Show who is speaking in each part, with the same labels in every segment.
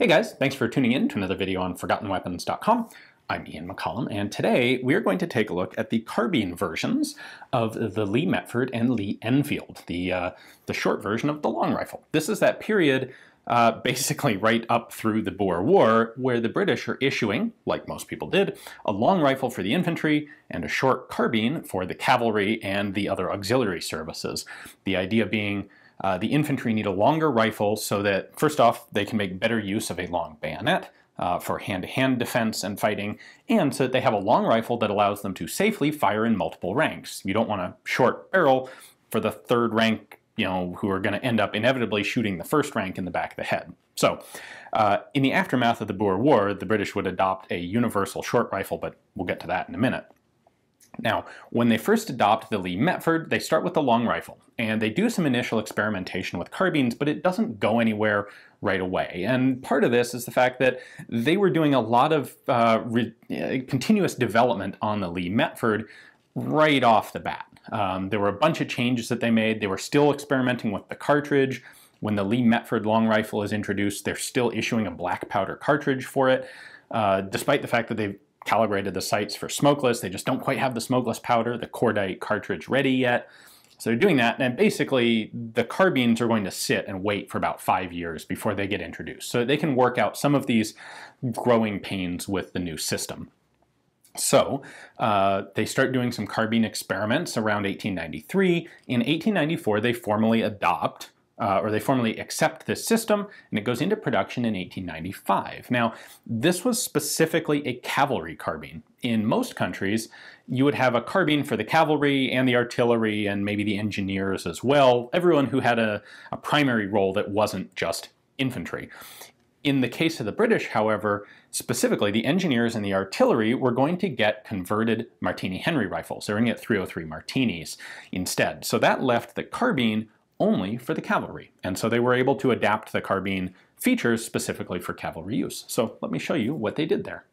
Speaker 1: Hey guys, thanks for tuning in to another video on ForgottenWeapons.com. I'm Ian McCollum, and today we're going to take a look at the carbine versions of the Lee Metford and Lee Enfield, the short version of the long rifle. This is that period basically right up through the Boer War, where the British are issuing, like most people did, a long rifle for the infantry and a short carbine for the cavalry and the other auxiliary services. The idea being the infantry need a longer rifle so that, first off, they can make better use of a long bayonet for hand-to-hand defense and fighting, and so that they have a long rifle that allows them to safely fire in multiple ranks. You don't want a short barrel for the third rank, who are going to end up inevitably shooting the first rank in the back of the head. So, in the aftermath of the Boer War, the British would adopt a universal short rifle, but we'll get to that in a minute. Now, when they first adopt the Lee Metford, they start with the long rifle, and they do some initial experimentation with carbines, but it doesn't go anywhere right away. And part of this is the fact that they were doing a lot of continuous development on the Lee Metford right off the bat. There were a bunch of changes that they made. They were still experimenting with the cartridge. When the Lee Metford long rifle is introduced, they're still issuing a black powder cartridge for it, despite the fact that they've calibrated the sights for smokeless. They just don't quite have the smokeless powder, the cordite cartridge ready yet. So they're doing that, and basically the carbines are going to sit and wait for about 5 years before they get introduced, so they can work out some of these growing pains with the new system. So they start doing some carbine experiments around 1893. In 1894, they formally adopt they formally accept this system, and it goes into production in 1895. Now, this was specifically a cavalry carbine. In most countries, you would have a carbine for the cavalry and the artillery and maybe the engineers as well, everyone who had a primary role that wasn't just infantry. In the case of the British, however, specifically the engineers and the artillery were going to get converted Martini-Henry rifles. They were going to get 303 Martinis instead. So that left the carbine only for the cavalry, and so they were able to adapt the carbine features specifically for cavalry use. So let me show you what they did there.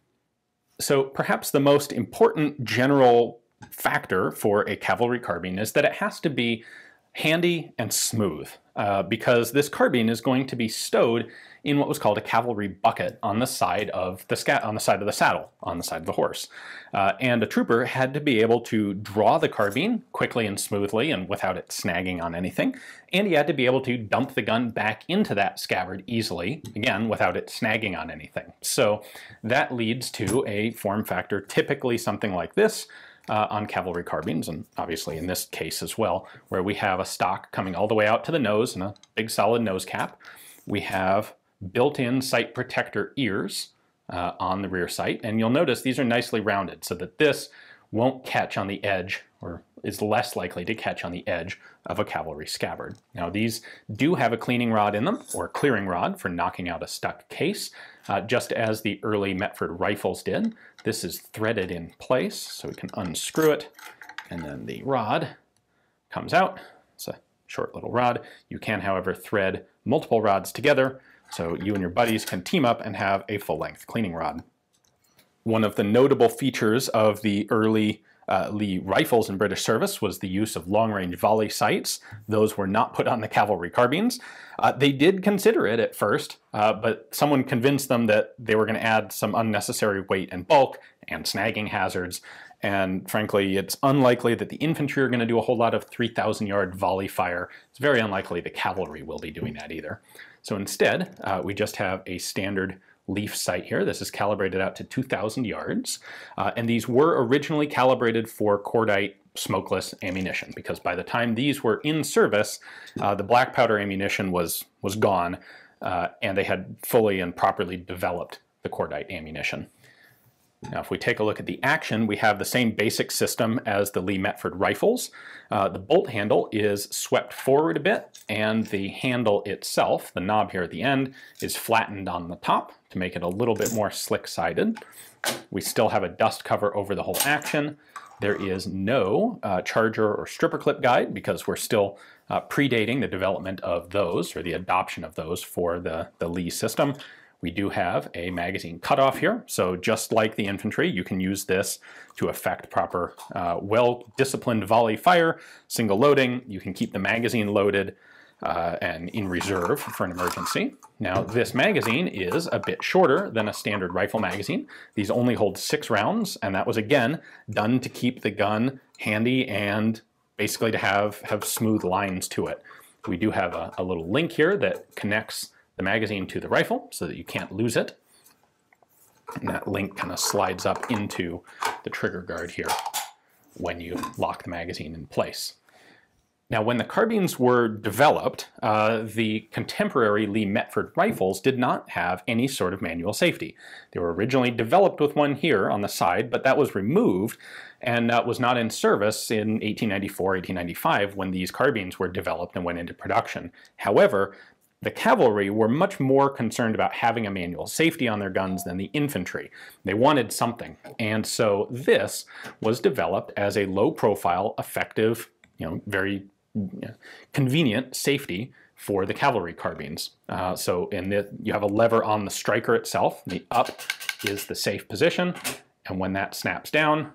Speaker 1: So perhaps the most important general factor for a cavalry carbine is that it has to be handy and smooth, because this carbine is going to be stowed in what was called a cavalry bucket on the side of the saddle, on the side of the horse. And a trooper had to be able to draw the carbine quickly and smoothly and without it snagging on anything, and he had to be able to dump the gun back into that scabbard easily, again, without it snagging on anything. So that leads to a form factor, typically something like this, on cavalry carbines, and obviously in this case as well, where we have a stock coming all the way out to the nose and a big solid nose cap. We have built-in sight protector ears on the rear sight, and you'll notice these are nicely rounded so that this won't catch on the edge, or is less likely to catch on the edge of a cavalry scabbard. Now these do have a cleaning rod in them, or a clearing rod for knocking out a stuck case, just as the early Metford rifles did. This is threaded in place, so we can unscrew it, and then the rod comes out. It's a short little rod. You can, however, thread multiple rods together, so you and your buddies can team up and have a full-length cleaning rod. One of the notable features of the early Lee rifles in British service was the use of long-range volley sights. Those were not put on the cavalry carbines. They did consider it at first, but someone convinced them that they were going to add some unnecessary weight and bulk and snagging hazards. And frankly, it's unlikely that the infantry are going to do a whole lot of 3,000-yard volley fire. It's very unlikely the cavalry will be doing that either. So instead, we just have a standard Leaf sight here. This is calibrated out to 2,000 yards, and these were originally calibrated for cordite smokeless ammunition, because by the time these were in service, the black powder ammunition was gone, and they had fully and properly developed the cordite ammunition. Now, if we take a look at the action, we have the same basic system as the Lee Metford rifles. The bolt handle is swept forward a bit, and the handle itself, the knob here at the end, is flattened on the top to make it a little bit more slick-sided. We still have a dust cover over the whole action. There is no charger or stripper clip guide, because we're still predating the development of those, or the adoption of those for the Lee system. We do have a magazine cutoff here, so just like the infantry, you can use this to effect proper, well-disciplined volley fire, single loading. You can keep the magazine loaded and in reserve for an emergency. Now, this magazine is a bit shorter than a standard rifle magazine. These only hold 6 rounds, and that was, again, done to keep the gun handy and basically to have smooth lines to it. We do have a little link here that connects the magazine to the rifle so that you can't lose it. And that link kind of slides up into the trigger guard here when you lock the magazine in place. Now, when the carbines were developed, the contemporary Lee Metford rifles did not have any sort of manual safety. They were originally developed with one here on the side, but that was removed and was not in service in 1894, 1895 when these carbines were developed and went into production. However, the cavalry were much more concerned about having a manual safety on their guns than the infantry. They wanted something, and so this was developed as a low-profile, effective, very convenient safety for the cavalry carbines. So you have a lever on the striker itself. The up is the safe position, and when that snaps down,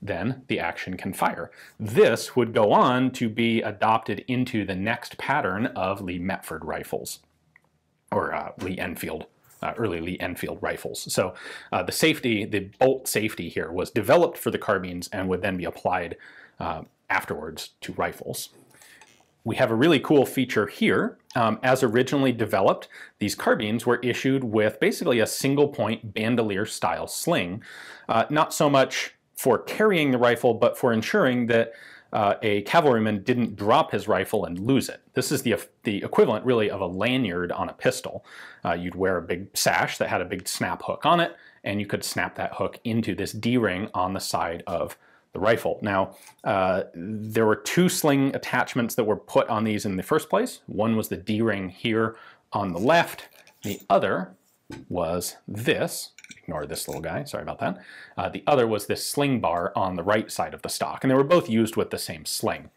Speaker 1: then the action can fire. This would go on to be adopted into the next pattern of Lee Metford rifles, or Lee Enfield, early Lee Enfield rifles. So the safety, the bolt safety here, was developed for the carbines and would then be applied afterwards to rifles. We have a really cool feature here. As originally developed, these carbines were issued with basically a single point bandolier style sling, not so much for carrying the rifle, but for ensuring that a cavalryman didn't drop his rifle and lose it. This is the equivalent, really, of a lanyard on a pistol. You'd wear a big sash that had a big snap hook on it, and you could snap that hook into this D-ring on the side of the rifle. Now, there were 2 sling attachments that were put on these in the first place. One was the D-ring here on the left. The other was this. Ignore this little guy, sorry about that. The other was this sling bar on the right side of the stock, and they were both used with the same sling.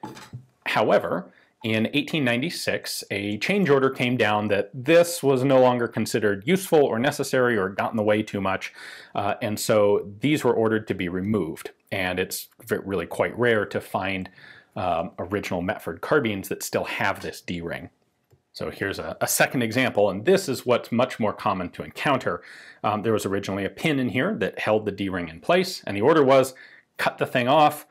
Speaker 1: However, in 1896, a change order came down that this was no longer considered useful or necessary or got in the way too much, and so these were ordered to be removed. And it's really quite rare to find original Metford carbines that still have this D-ring. So here's a second example, and this is what's much more common to encounter. There was originally a pin in here that held the D-ring in place, and the order was cut the thing off.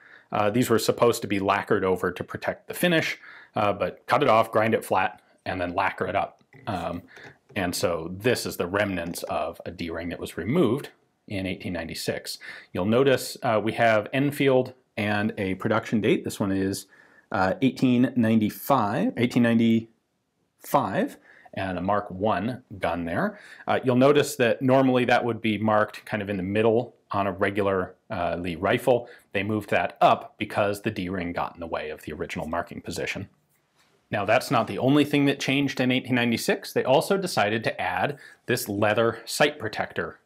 Speaker 1: These were supposed to be lacquered over to protect the finish, but cut it off, grind it flat, and then lacquer it up. And so this is the remnants of a D-ring that was removed in 1896. You'll notice we have Enfield and a production date. This one is 1895, and a Mark I gun there. You'll notice that normally that would be marked kind of in the middle on a regular Lee rifle. They moved that up because the D-ring got in the way of the original marking position. Now, that's not the only thing that changed in 1896. They also decided to add this leather sight protector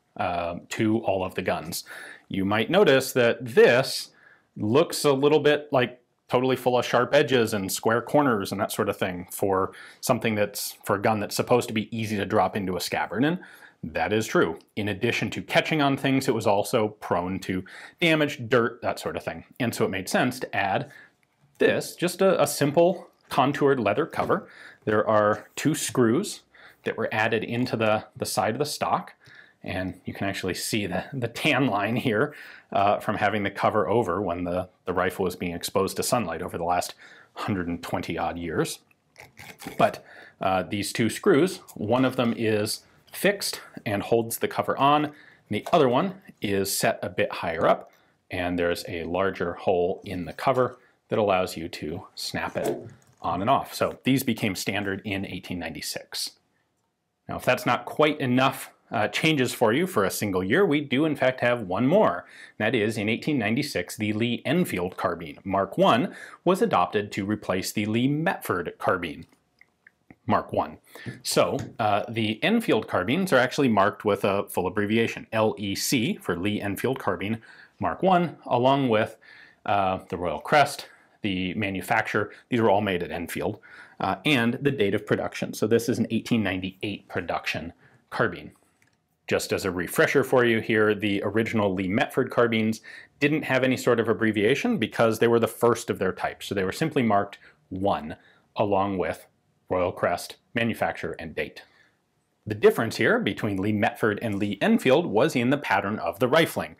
Speaker 1: to all of the guns. You might notice that this looks a little bit like totally full of sharp edges and square corners and that sort of thing for something for a gun that's supposed to be easy to drop into a scabbard. And that is true. In addition to catching on things, it was also prone to damage, dirt, that sort of thing. And so it made sense to add this, just a simple contoured leather cover. There are 2 screws that were added into the side of the stock. And you can actually see the tan line here from having the cover over when the rifle was being exposed to sunlight over the last 120 odd years. But these 2 screws, one of them is fixed and holds the cover on, and the other one is set a bit higher up, and there's a larger hole in the cover that allows you to snap it on and off. So these became standard in 1896. Now, if that's not quite enough changes for you for a single year, we do in fact have one more. That is, in 1896, the Lee Enfield carbine, Mark I, was adopted to replace the Lee Metford carbine, Mark I. So the Enfield carbines are actually marked with a full abbreviation, LEC for Lee Enfield carbine, Mark I, along with the Royal Crest, the manufacturer. These were all made at Enfield, and the date of production. So this is an 1898 production carbine. Just as a refresher for you here, the original Lee Metford carbines didn't have any sort of abbreviation because they were the first of their type. So they were simply marked 1 along with Royal Crest, manufacturer, and date. The difference here between Lee Metford and Lee Enfield was in the pattern of the rifling.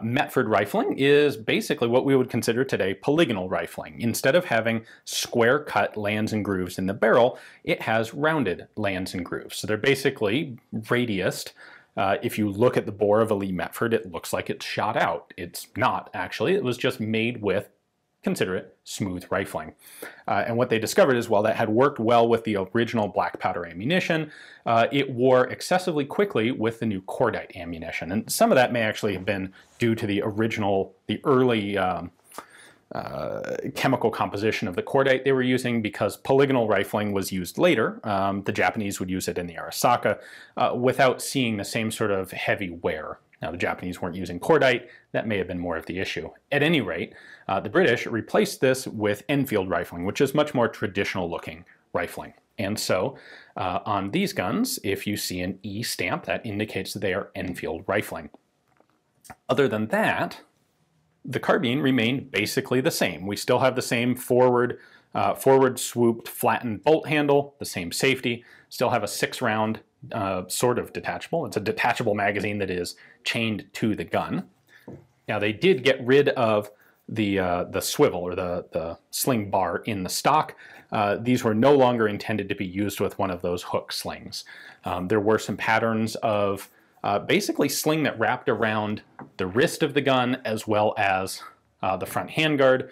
Speaker 1: Metford rifling is basically what we would consider today polygonal rifling. Instead of having square cut lands and grooves in the barrel, it has rounded lands and grooves. So they're basically radiused. If you look at the bore of a Lee Metford, it looks like it's shot out. It's not, actually. It was just made with, consider it, smooth rifling. And what they discovered is, while that had worked well with the original black powder ammunition, it wore excessively quickly with the new cordite ammunition. And some of that may actually have been due to the early chemical composition of the cordite they were using, because polygonal rifling was used later. The Japanese would use it in the Arisaka without seeing the same sort of heavy wear. Now, the Japanese weren't using cordite. That may have been more of the issue. At any rate, the British replaced this with Enfield rifling, which is much more traditional looking rifling. And so on these guns, if you see an E stamp, that indicates that they are Enfield rifling. Other than that, the carbine remained basically the same. We still have the same forward swooped flattened bolt handle, the same safety, still have a 6-round sort of detachable. It's a detachable magazine that is chained to the gun. Now, they did get rid of the swivel, or the sling bar in the stock. These were no longer intended to be used with one of those hook slings. There were some patterns of basically sling that wrapped around the wrist of the gun as well as the front handguard,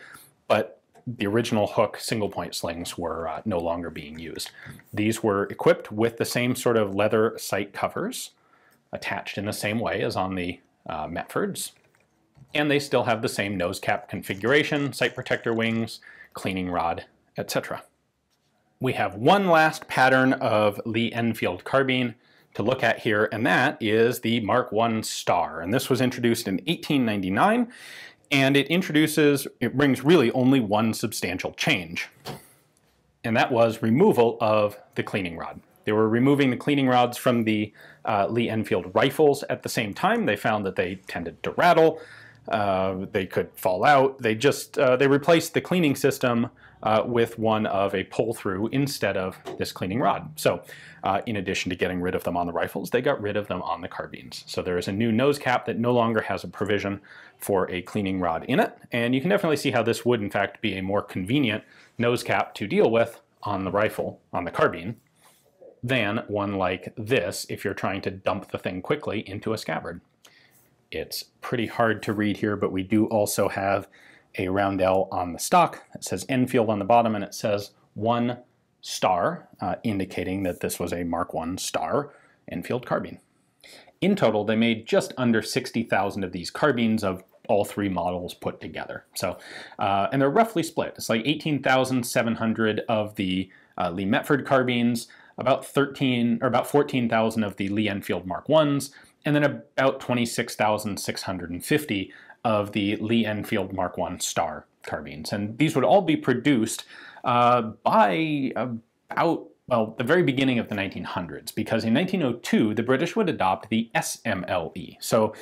Speaker 1: but the original hook single point slings were no longer being used. These were equipped with the same sort of leather sight covers, attached in the same way as on the Metfords, and they still have the same nose cap configuration, sight protector wings, cleaning rod, etc. We have one last pattern of Lee Enfield carbine to look at here, and that is the Mark I Star. And this was introduced in 1899, and it brings really only one substantial change, and that was removal of the cleaning rod. They were removing the cleaning rods from the Lee Enfield rifles at the same time. They found that they tended to rattle, they could fall out. They replaced the cleaning system with one of a pull-through instead of this cleaning rod. So in addition to getting rid of them on the rifles, they got rid of them on the carbines. So there is a new nose cap that no longer has a provision for a cleaning rod in it, and you can definitely see how this would in fact be a more convenient nose cap to deal with on the rifle, on the carbine, than one like this if you're trying to dump the thing quickly into a scabbard. It's pretty hard to read here, but we do also have a roundel on the stock that says Enfield on the bottom, and it says 1 Star, indicating that this was a Mark I Star Enfield carbine. In total, they made just under 60,000 of these carbines of all 3 models put together. So, and they're roughly split. It's like 18,700 of the Lee Metford carbines, about 14,000 of the Lee Enfield Mark Is, and then about 26,650 of the Lee Enfield Mark I Star carbines. And these would all be produced by about, well, the very beginning of the 1900s, because in 1902, the British would adopt the SMLE. So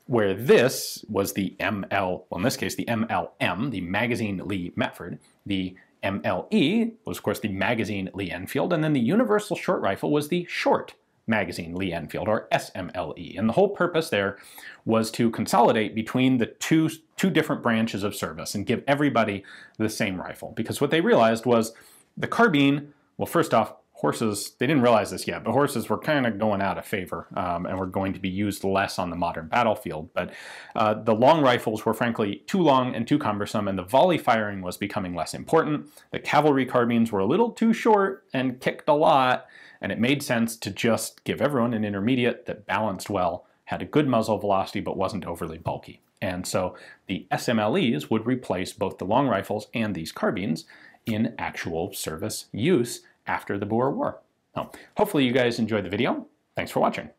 Speaker 1: where this was the ML, well, in this case, the MLM, the Magazine Lee Metford, the MLE was, of course, the Magazine Lee Enfield, and then the Universal Short Rifle was the Short Magazine Lee Enfield, or SMLE. And the whole purpose there was to consolidate between the two different branches of service and give everybody the same rifle. Because what they realized was the carbine, well, first off, horses, they didn't realize this yet, but horses were kind of going out of favor and were going to be used less on the modern battlefield. But the long rifles were frankly too long and too cumbersome, and the volley firing was becoming less important. The cavalry carbines were a little too short and kicked a lot, and it made sense to just give everyone an intermediate that balanced well, had a good muzzle velocity, but wasn't overly bulky. And so the SMLEs would replace both the long rifles and these carbines in actual service use after the Boer War. So hopefully you guys enjoyed the video. Thanks for watching.